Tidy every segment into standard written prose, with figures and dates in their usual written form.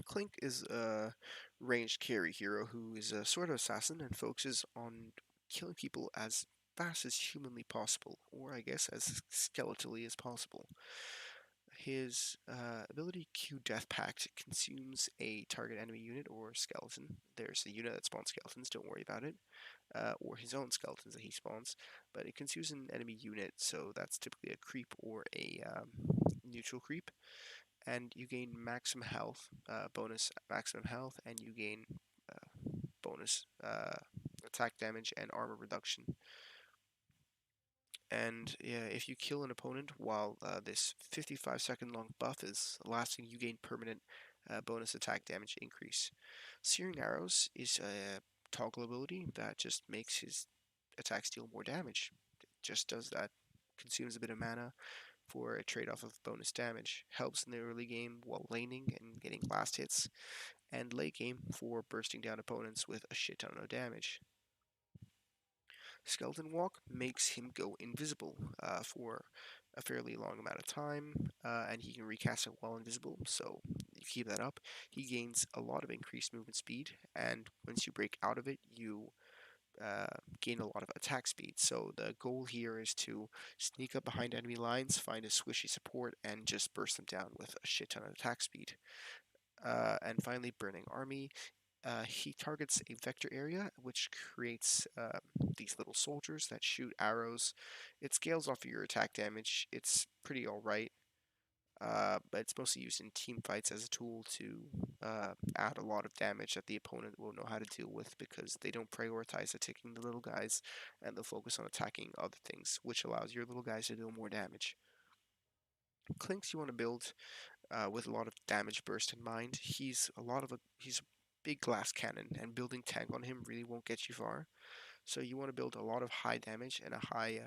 Clink is a ranged carry hero who is a sort of assassin and focuses on killing people as fast as humanly possible, or I guess as skeletally as possible. His ability Q Death Pact consumes a target enemy unit or skeleton. There's a unit that spawns skeletons, don't worry about it, or his own skeletons that he spawns, but it consumes an enemy unit, so that's typically a creep or a neutral creep, and you gain maximum health, bonus maximum health, and you gain bonus attack damage and armor reduction. And yeah, if you kill an opponent while this 55-second long buff is lasting, you gain permanent bonus attack damage increase. Searing Arrows is a toggle ability that just makes his attacks deal more damage. It just does that. Consumes a bit of mana for a trade-off of bonus damage. Helps in the early game while laning and getting last hits, and late game for bursting down opponents with a shit ton of damage. Skeleton Walk makes him go invisible for a fairly long amount of time, and he can recast it while invisible, so you keep that up. He gains a lot of increased movement speed, and once you break out of it, you gain a lot of attack speed. So the goal here is to sneak up behind enemy lines, find a squishy support, and just burst them down with a shit ton of attack speed. And finally, Burning Army. He targets a vector area, which creates these little soldiers that shoot arrows. It scales off of your attack damage. It's pretty alright, but it's mostly used in team fights as a tool to add a lot of damage that the opponent will know how to deal with because they don't prioritize attacking the little guys and they'll focus on attacking other things, which allows your little guys to deal more damage. Clinkz you want to build with a lot of damage burst in mind. He's a big glass cannon, and building tank on him really won't get you far. So you want to build a lot of high damage and a high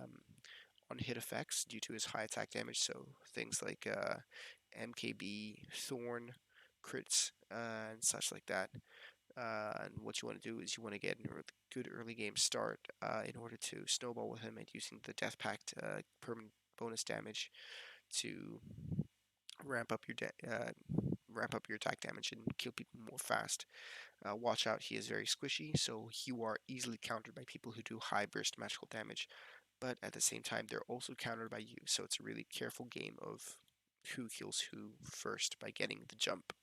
on hit effects due to his high attack damage. So things like MKB, Thorn, crits, and such like that. And what you want to do is you want to get a good early game start in order to snowball with him and using the Death Pact permanent bonus damage to ramp up ramp up your attack damage and kill people more fast. Watch out, he is very squishy, so you are easily countered by people who do high burst magical damage, but at the same time, they're also countered by you, so it's a really careful game of who kills who first by getting the jump.